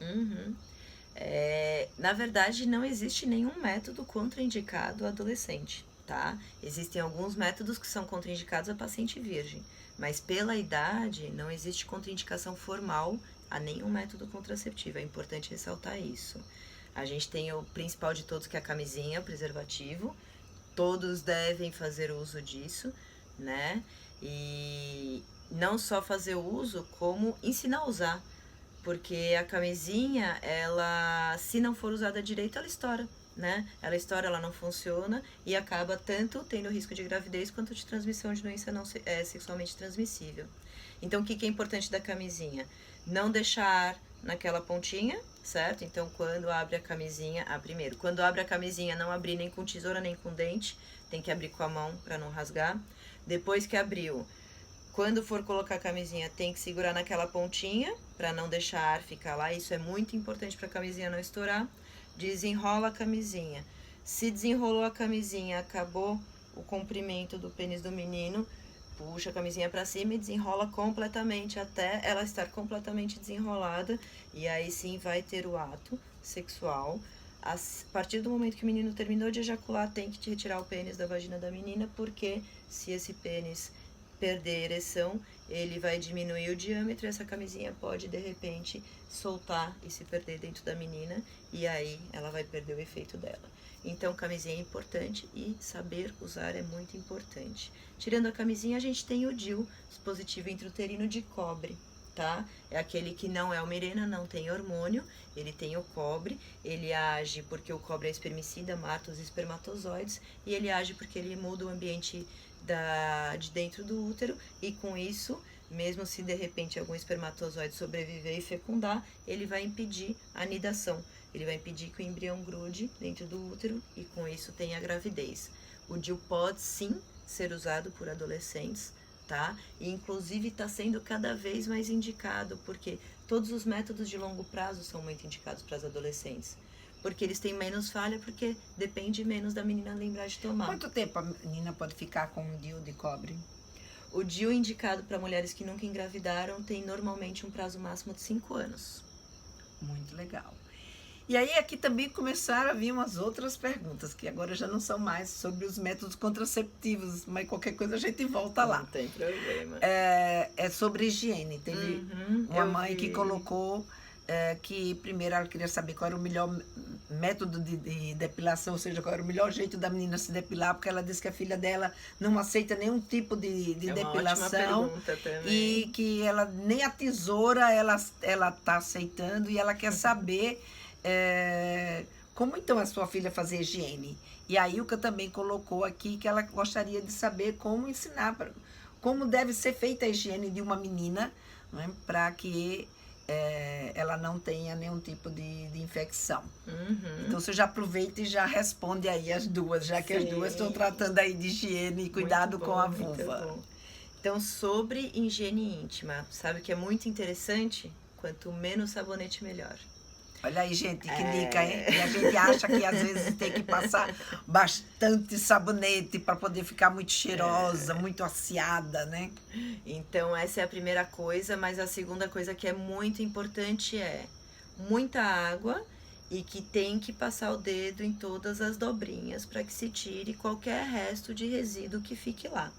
Na verdade, não existe nenhum método contraindicado ao adolescente, tá? Existem alguns métodos que são contraindicados a paciente virgem, mas pela idade não existe contraindicação formal a nenhum método contraceptivo. É importante ressaltar isso. A gente tem o principal de todos, que é a camisinha, o preservativo. Todos devem fazer uso disso, né? E não só fazer uso, como ensinar a usar. Porque a camisinha, ela, se não for usada direito, ela estoura, né? Ela estoura, ela não funciona e acaba tanto tendo risco de gravidez quanto de transmissão de doença não sexualmente transmissível. Então, o que é importante da camisinha? Não deixar naquela pontinha, certo? Então, quando abre a camisinha, primeiro, quando abre a camisinha, não abrir nem com tesoura nem com dente, tem que abrir com a mão para não rasgar. Depois que abriu, quando for colocar a camisinha, tem que segurar naquela pontinha para não deixar ar ficar lá. Isso é muito importante para a camisinha não estourar. Desenrola a camisinha. Se desenrolou a camisinha, acabou o comprimento do pênis do menino, puxa a camisinha para cima e desenrola completamente até ela estar completamente desenrolada. E aí sim vai ter o ato sexual A partir do momento que o menino terminou de ejacular, tem que retirar o pênis da vagina da menina, porque se esse pênis perder ereção, ele vai diminuir o diâmetro e essa camisinha pode, de repente, soltar e se perder dentro da menina, e aí ela vai perder o efeito dela. Então, camisinha é importante e saber usar é muito importante. Tirando a camisinha, a gente tem o DIU, dispositivo intrauterino de cobre, tá? É aquele que não é o Mirena, não tem hormônio, ele tem o cobre, ele age porque o cobre é espermicida, mata os espermatozoides, e ele age porque ele muda o ambiente de dentro do útero, e com isso, mesmo se de repente algum espermatozoide sobreviver e fecundar, ele vai impedir a anidação. Ele vai impedir que o embrião grude dentro do útero e com isso tenha gravidez. O DIU pode sim ser usado por adolescentes, tá? E inclusive está sendo cada vez mais indicado, porque todos os métodos de longo prazo são muito indicados para as adolescentes. Porque eles têm menos falha, porque depende menos da menina lembrar de tomar. Quanto tempo a menina pode ficar com um DIU de cobre? O DIU indicado para mulheres que nunca engravidaram tem normalmente um prazo máximo de 5 anos. Muito legal. E aí aqui também começaram a vir umas outras perguntas, que agora já não são mais sobre os métodos contraceptivos, mas qualquer coisa a gente volta lá. Não tem problema. É sobre higiene. Teve uma mãe vi. que colocou que primeiro ela queria saber qual era o melhor método de depilação, ou seja, qual era o melhor jeito da menina se depilar, porque ela disse que a filha dela não aceita nenhum tipo de depilação e que ela nem a tesoura ela tá aceitando, e ela quer saber como então a sua filha fazer higiene. E a Ilka também colocou aqui que ela gostaria de saber como ensinar, como deve ser feita a higiene de uma menina, né, para que ela não tenha nenhum tipo de infecção. Então você já aproveita e já responde aí as duas, já que as duas estão tratando aí de higiene e cuidado com a vulva. Então, sobre higiene íntima, sabe o que é muito interessante? Quanto menos sabonete, melhor. Olha aí, gente, que dica, hein? E a gente acha que às vezes tem que passar bastante sabonete para poder ficar muito cheirosa, muito aciada, né? Então, essa é a primeira coisa, mas a segunda coisa que é muito importante é muita água e que tem que passar o dedo em todas as dobrinhas para que se tire qualquer resto de resíduo que fique lá.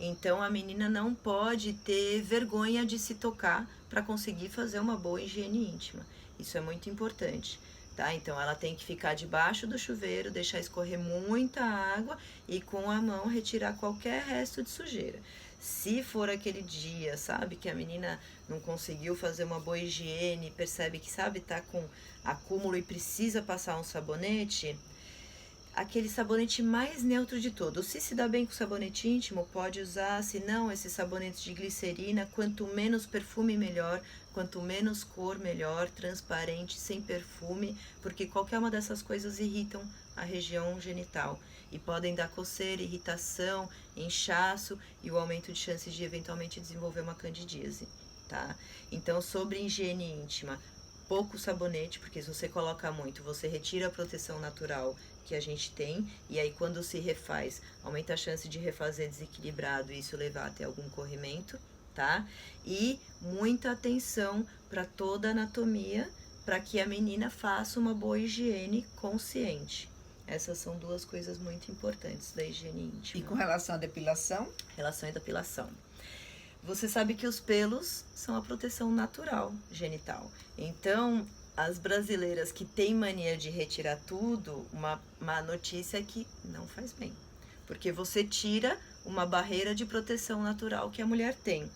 Então, a menina não pode ter vergonha de se tocar para conseguir fazer uma boa higiene íntima. Isso é muito importante, tá? Então, ela tem que ficar debaixo do chuveiro, deixar escorrer muita água e com a mão retirar qualquer resto de sujeira. Se for aquele dia, sabe, que a menina não conseguiu fazer uma boa higiene, percebe que, sabe, tá com acúmulo e precisa passar um sabonete, aquele sabonete mais neutro de todos. Se dá bem com sabonete íntimo, pode usar, se não, esse sabonete de glicerina, quanto menos perfume, melhor. Quanto menos cor, melhor, transparente, sem perfume, porque qualquer uma dessas coisas irritam a região genital e podem dar coceira, irritação, inchaço e o aumento de chances de eventualmente desenvolver uma candidíase, tá? Então, sobre higiene íntima, pouco sabonete, porque se você coloca muito, você retira a proteção natural que a gente tem, e aí quando se refaz, aumenta a chance de refazer desequilibrado e isso levar até algum corrimento, tá? E muita atenção para toda a anatomia, para que a menina faça uma boa higiene consciente. Essas são duas coisas muito importantes da higiene íntima. E com relação à depilação? Relação à depilação. Você sabe que os pelos são a proteção natural genital. Então, as brasileiras que têm mania de retirar tudo, uma má notícia é que não faz bem. Porque você tira uma barreira de proteção natural que a mulher tem.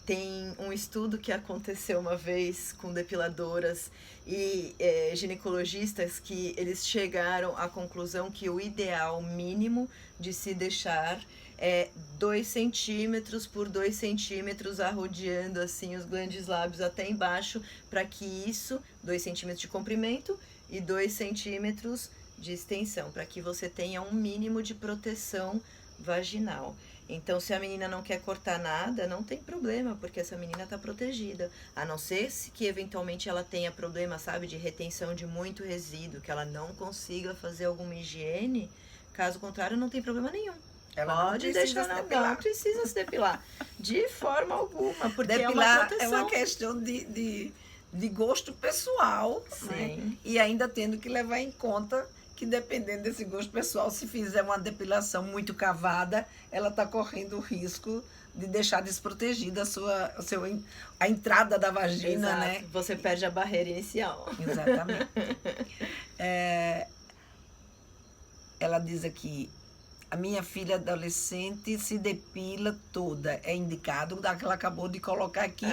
Tem um estudo que aconteceu uma vez com depiladoras e ginecologistas que eles chegaram à conclusão que o ideal mínimo de se deixar é 2 centímetros por 2 centímetros, arrodeando assim os grandes lábios até embaixo, para que isso, 2 centímetros de comprimento e 2 centímetros de extensão, para que você tenha um mínimo de proteção vaginal. Então, se a menina não quer cortar nada, não tem problema, porque essa menina está protegida. A não ser que, eventualmente, ela tenha problema, sabe, de retenção de muito resíduo, que ela não consiga fazer alguma higiene. Caso contrário, não tem problema nenhum. Ela pode deixar, não precisa se depilar. De forma alguma, porque depilar é uma proteção. É uma questão de de gosto pessoal, Sim. né? E ainda tendo que levar em conta que, dependendo desse gosto pessoal, se fizer uma depilação muito cavada, ela está correndo o risco de deixar desprotegida a entrada da vagina, Exato. né? Você perde a barreira inicial. Exatamente. Ela diz aqui, a minha filha adolescente se depila toda. É indicado, ela acabou de colocar aqui,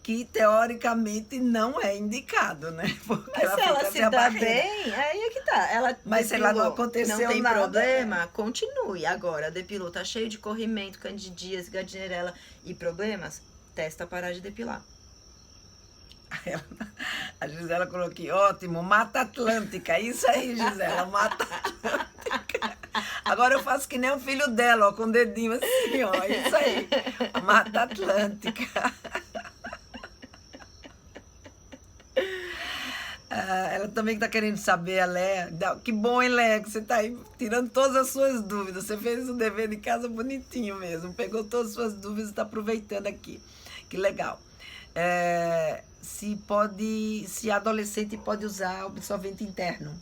que teoricamente não é indicado, né? Porque mas se ela se dá bem, aí é que tá. Mas se ela não aconteceu não tem nada, problema, continue. Agora, depilou, tá cheio de corrimento, candidíase, gardnerella e problemas, testa parar de depilar. A Gisela colocou aqui, ótimo, Mata Atlântica. Isso aí, Gisela, Mata Atlântica. Agora eu faço que nem o filho dela, ó, com o dedinho assim, ó. Isso aí, Mata Atlântica. Ela também está querendo saber, a Léa. Que bom, hein, Léa, que você está aí tirando todas as suas dúvidas. Você fez o dever de casa bonitinho mesmo. Pegou todas as suas dúvidas e está aproveitando aqui. Que legal. Se a adolescente pode usar absorvente interno.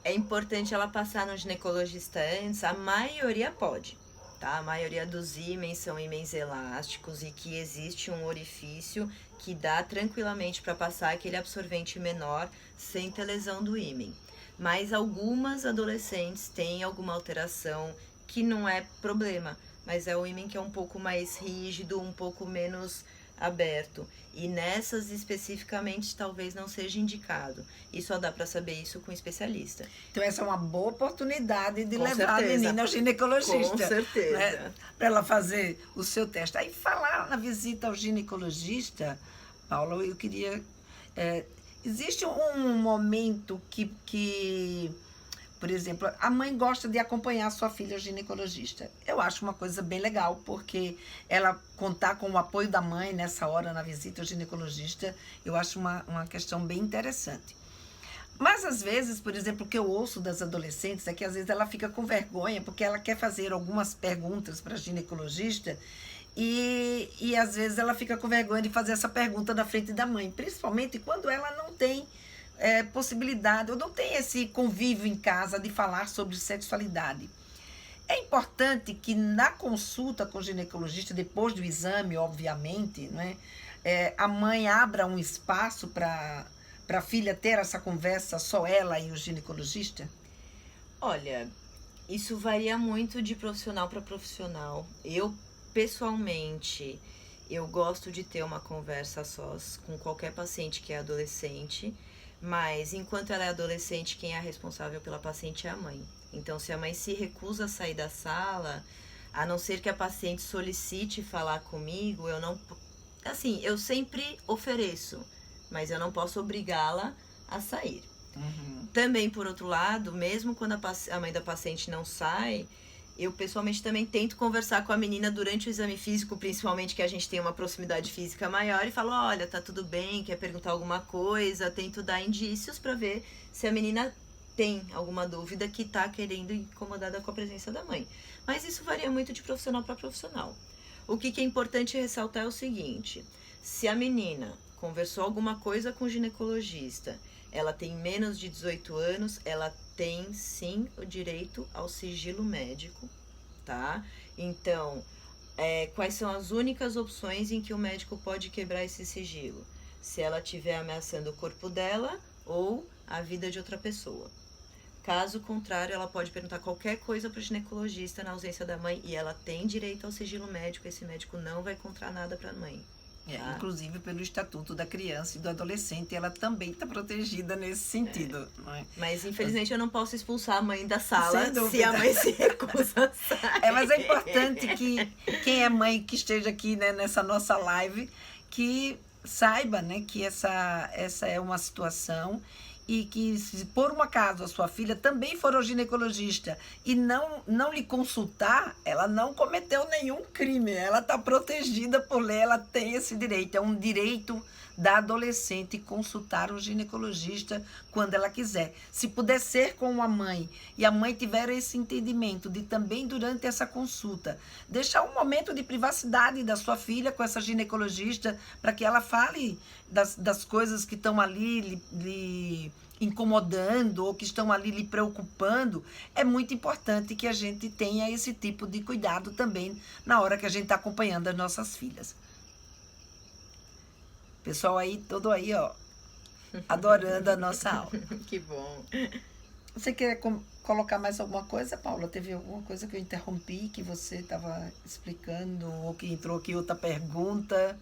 É importante ela passar no ginecologista antes. A maioria pode, tá? A maioria dos ímens são ímens elásticos e que existe um orifício que dá tranquilamente para passar aquele absorvente menor sem ter lesão do ímen. Mas algumas adolescentes têm alguma alteração que não é problema, mas é o ímen que é um pouco mais rígido, um pouco menos aberto. E nessas especificamente talvez não seja indicado. E só dá para saber isso com um especialista. Então essa é uma boa oportunidade de Com levar certeza. a menina ao ginecologista. Com certeza. Né? Para ela fazer o seu teste. Aí falar na visita ao ginecologista, Paula, eu queria... existe um momento que, por exemplo, a mãe gosta de acompanhar a sua filha ao ginecologista. Eu acho uma coisa bem legal, porque ela contar com o apoio da mãe nessa hora, na visita ao ginecologista, eu acho uma questão bem interessante. Mas, às vezes, por exemplo, o que eu ouço das adolescentes é que, às vezes, ela fica com vergonha, porque ela quer fazer algumas perguntas para a ginecologista e, às vezes, ela fica com vergonha de fazer essa pergunta na frente da mãe, principalmente quando ela não tem possibilidade, ou não tem esse convívio em casa de falar sobre sexualidade. É importante que na consulta com o ginecologista, depois do exame, obviamente, né, a mãe abra um espaço para a filha ter essa conversa, só ela e o ginecologista? Olha, isso varia muito de profissional para profissional. Eu, pessoalmente, eu gosto de ter uma conversa sós com qualquer paciente que é adolescente, mas enquanto ela é adolescente, quem é responsável pela paciente é a mãe. Então, se a mãe se recusa a sair da sala, a não ser que a paciente solicite falar comigo, eu não... Assim, eu sempre ofereço, mas eu não posso obrigá-la a sair. Uhum. Também, por outro lado, mesmo quando a mãe da paciente não sai, eu pessoalmente também tento conversar com a menina durante o exame físico, principalmente que a gente tem uma proximidade física maior, e falo, olha, tá tudo bem, quer perguntar alguma coisa, tento dar indícios para ver se a menina tem alguma dúvida que tá querendo incomodada com a presença da mãe. Mas isso varia muito de profissional para profissional. O que é importante ressaltar é o seguinte, se a menina conversou alguma coisa com o ginecologista, ela tem menos de 18 anos, ela tem sim o direito ao sigilo médico, tá? Então, quais são as únicas opções em que o médico pode quebrar esse sigilo? Se ela estiver ameaçando o corpo dela ou a vida de outra pessoa. Caso contrário, ela pode perguntar qualquer coisa para o ginecologista na ausência da mãe e ela tem direito ao sigilo médico, esse médico não vai contar nada para a mãe. Tá? Inclusive pelo Estatuto da Criança e do Adolescente, ela também está protegida nesse sentido. Não é? Mas infelizmente eu não posso expulsar a mãe da sala se a mãe se recusa a sair. Mas é importante que quem é mãe que esteja aqui, né, nessa nossa live, que saiba, né, que essa é uma situação e que se por um acaso a sua filha também for ao ginecologista e não lhe consultar, ela não cometeu nenhum crime, ela está protegida por lei, ela tem esse direito, é um direito da adolescente consultar um ginecologista quando ela quiser. Se puder ser com a mãe e a mãe tiver esse entendimento de também durante essa consulta, deixar um momento de privacidade da sua filha com essa ginecologista para que ela fale das coisas que estão ali lhe incomodando ou que estão ali lhe preocupando, é muito importante que a gente tenha esse tipo de cuidado também na hora que a gente está acompanhando as nossas filhas. Pessoal aí, todo aí, ó, adorando a nossa aula. Que bom. Você quer colocar mais alguma coisa, Paula? Teve alguma coisa que eu interrompi, que você estava explicando, ou que entrou aqui outra pergunta?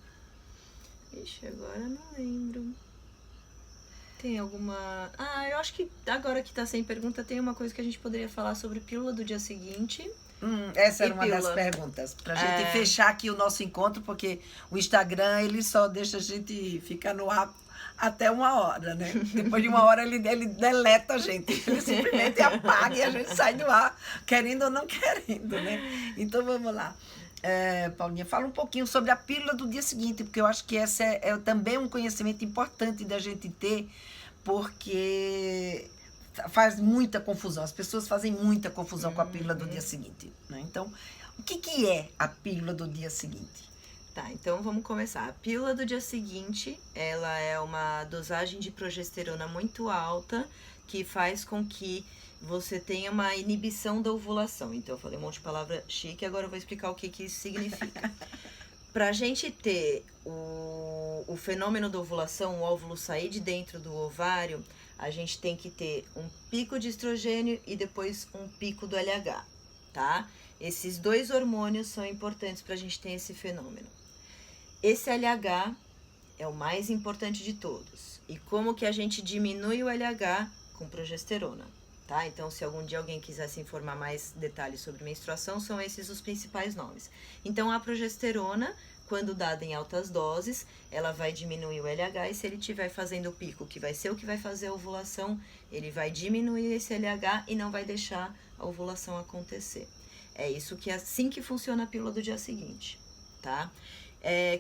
Ixi, agora eu não lembro. Tem alguma... Ah, eu acho que agora que tá sem pergunta, tem uma coisa que a gente poderia falar sobre pílula do dia seguinte. Essa era uma das perguntas. Pra gente fechar aqui o nosso encontro, porque o Instagram, ele só deixa a gente ficar no ar até 1 hora, né? Depois de 1 hora, ele deleta a gente. Ele simplesmente apaga e a gente sai do ar, querendo ou não querendo, né? Então, vamos lá. Paulinha, fala um pouquinho sobre a pílula do dia seguinte, porque eu acho que essa é também um conhecimento importante da gente ter, porque faz muita confusão. As pessoas fazem muita confusão com a pílula do dia seguinte, né? Então, o que é a pílula do dia seguinte? Tá, então vamos começar. A pílula do dia seguinte, ela é uma dosagem de progesterona muito alta, que faz com que você tenha uma inibição da ovulação. Então, eu falei um monte de palavra chique, agora eu vou explicar o que isso significa. Pra gente ter o fenômeno da ovulação, o óvulo sair de dentro do ovário, a gente tem que ter um pico de estrogênio e depois um pico do LH, tá? Esses 2 hormônios são importantes pra gente ter esse fenômeno. Esse LH é o mais importante de todos. E como que a gente diminui o LH? Com progesterona, tá? Então, se algum dia alguém quiser se informar mais detalhes sobre menstruação, são esses os principais nomes. Então, a progesterona, quando dada em altas doses, ela vai diminuir o LH, e se ele estiver fazendo o pico, que vai ser o que vai fazer a ovulação, ele vai diminuir esse LH e não vai deixar a ovulação acontecer. É isso que assim que funciona a pílula do dia seguinte, tá?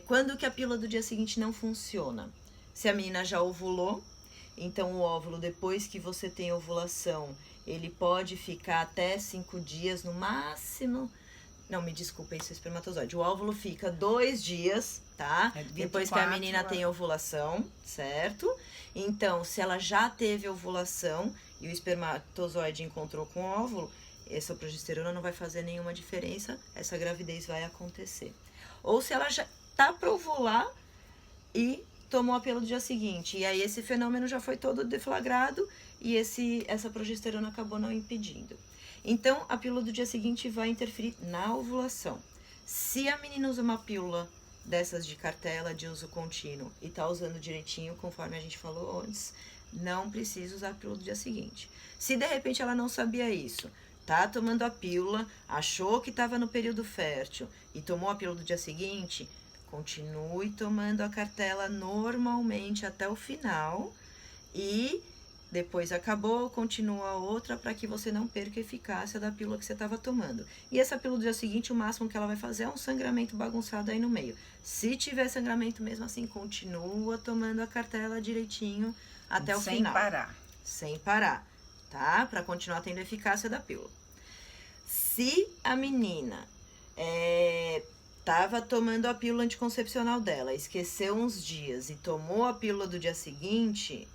Quando que a pílula do dia seguinte não funciona? Se a menina já ovulou, então o óvulo, depois que você tem ovulação, ele pode ficar até 5 dias no máximo. Não, me desculpa, isso é espermatozoide. O óvulo fica 2 dias, tá? Depois que a menina tem ovulação, certo? Então, se ela já teve ovulação e o espermatozoide encontrou com o óvulo, essa progesterona não vai fazer nenhuma diferença, essa gravidez vai acontecer. Ou se ela já tá para ovular e tomou a pílula do dia seguinte, e aí esse fenômeno já foi todo deflagrado e essa progesterona acabou não impedindo. Então, a pílula do dia seguinte vai interferir na ovulação. Se a menina usa uma pílula dessas de cartela, de uso contínuo, e tá usando direitinho, conforme a gente falou antes, não precisa usar a pílula do dia seguinte. Se de repente ela não sabia isso, tá tomando a pílula, achou que estava no período fértil e tomou a pílula do dia seguinte, continue tomando a cartela normalmente até o final e depois acabou, continua a outra para que você não perca a eficácia da pílula que você estava tomando. E essa pílula do dia seguinte, o máximo que ela vai fazer é um sangramento bagunçado aí no meio. Se tiver sangramento mesmo assim, continua tomando a cartela direitinho até o final. Sem parar. Sem parar, tá? Para continuar tendo a eficácia da pílula. Se a menina tava tomando a pílula anticoncepcional dela, esqueceu uns dias e tomou a pílula do dia seguinte,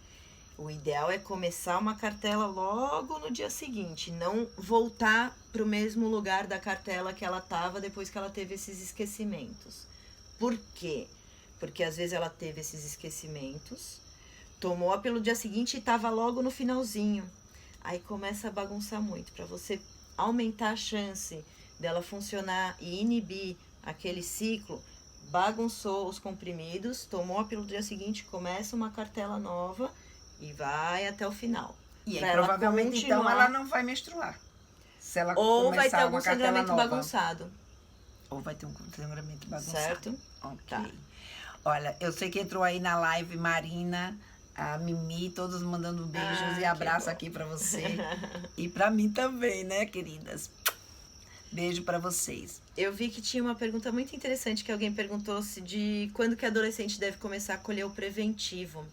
o ideal é começar uma cartela logo no dia seguinte, não voltar para o mesmo lugar da cartela que ela estava depois que ela teve esses esquecimentos. Por quê? Porque às vezes ela teve esses esquecimentos, tomou a pílula do dia seguinte e estava logo no finalzinho. Aí começa a bagunçar muito. Para você aumentar a chance dela funcionar e inibir aquele ciclo, bagunçou os comprimidos, tomou a pílula do dia seguinte, começa uma cartela nova e vai até o final. E aí, provavelmente, então, ela não vai menstruar. Se ela ou vai ter algum sangramento nova. Bagunçado. Ou vai ter um sangramento bagunçado. Certo? Ok. Tá. Olha, eu sei que entrou aí na live Marina, a Mimi, todos mandando beijos e que abraço bom. aqui para você. E para mim também, né, queridas? Beijo para vocês. Eu vi que tinha uma pergunta muito interessante que alguém perguntou se de quando que adolescente deve começar a colher o preventivo.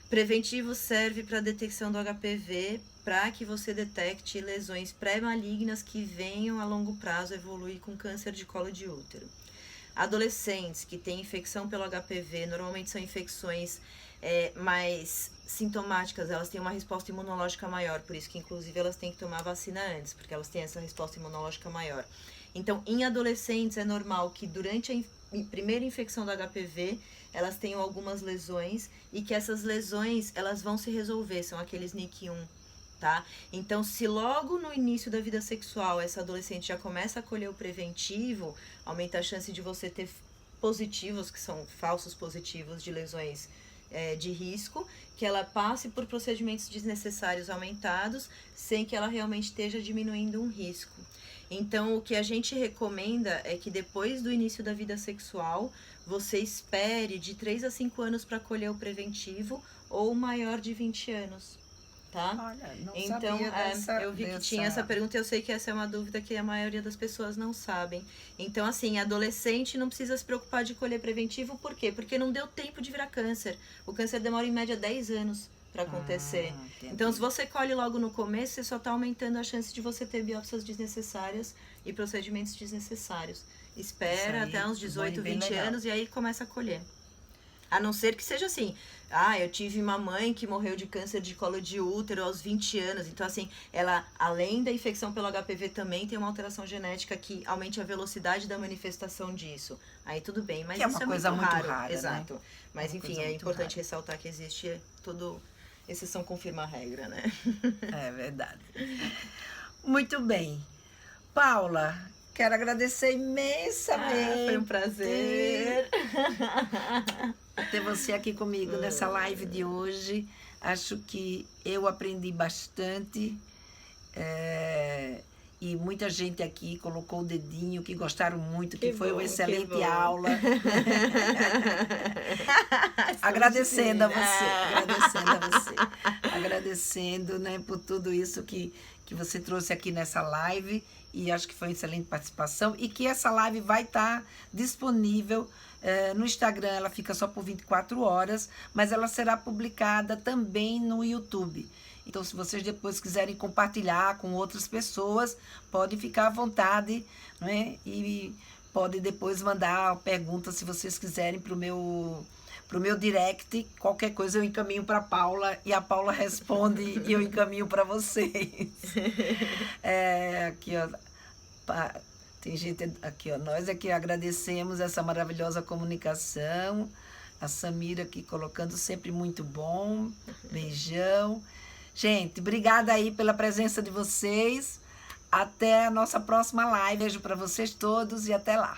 Preventivo serve para detecção do HPV, para que você detecte lesões pré-malignas que venham a longo prazo evoluir com câncer de colo de útero. Adolescentes que têm infecção pelo HPV, normalmente são infecções mais sintomáticas, elas têm uma resposta imunológica maior, por isso que inclusive elas têm que tomar vacina antes, porque elas têm essa resposta imunológica maior. Então, em adolescentes é normal que durante a primeira infecção do HPV, elas tenham algumas lesões e que essas lesões, elas vão se resolver, são aqueles NIC1, tá? Então, se logo no início da vida sexual essa adolescente já começa a colher o preventivo, aumenta a chance de você ter positivos, que são falsos positivos de lesões de risco, que ela passe por procedimentos desnecessários aumentados, sem que ela realmente esteja diminuindo um risco. Então, o que a gente recomenda é que depois do início da vida sexual, você espere de 3 a 5 anos para colher o preventivo ou maior de 20 anos, tá? Olha, não Então, sabia eu vi que tinha essa pergunta e eu sei que essa é uma dúvida que a maioria das pessoas não sabem. Então, assim, adolescente não precisa se preocupar de colher preventivo, por quê? Porque não deu tempo de virar câncer. O câncer demora em média 10 anos para acontecer. Então, se você colhe logo no começo, você só está aumentando a chance de você ter biópsias desnecessárias e procedimentos desnecessários. Espera até uns 18, 20 anos e aí começa a colher. A não ser que seja assim, eu tive uma mãe que morreu de câncer de colo de útero aos 20 anos. Então, assim, ela, além da infecção pelo HPV, também tem uma alteração genética que aumente a velocidade da manifestação disso. Aí tudo bem, mas que isso é uma coisa muito rara, exato. Né? Mas, enfim, é importante ressaltar que existe todo... Exceção confirma a regra, né? É verdade. Muito bem. Paula, quero agradecer imensamente. Foi um prazer. Ter você aqui comigo nessa live de hoje. Acho que eu aprendi bastante. E muita gente aqui colocou o dedinho, que gostaram muito, que foi uma excelente aula. Agradecendo a você. Agradecendo, né, por tudo isso que você trouxe aqui nessa live. E acho que foi uma excelente participação. E que essa live vai estar disponível no Instagram. Ela fica só por 24 horas, mas ela será publicada também no YouTube. Então, se vocês depois quiserem compartilhar com outras pessoas, pode ficar à vontade, né? E pode depois mandar perguntas, se vocês quiserem, para o meu direct. Qualquer coisa eu encaminho para a Paula e a Paula responde e eu encaminho para vocês. Aqui, ó. Tem gente aqui, ó. Nós aqui agradecemos essa maravilhosa comunicação. A Samira aqui colocando sempre muito bom. Beijão. Gente, obrigada aí pela presença de vocês. Até a nossa próxima live. Beijo para vocês todos e até lá.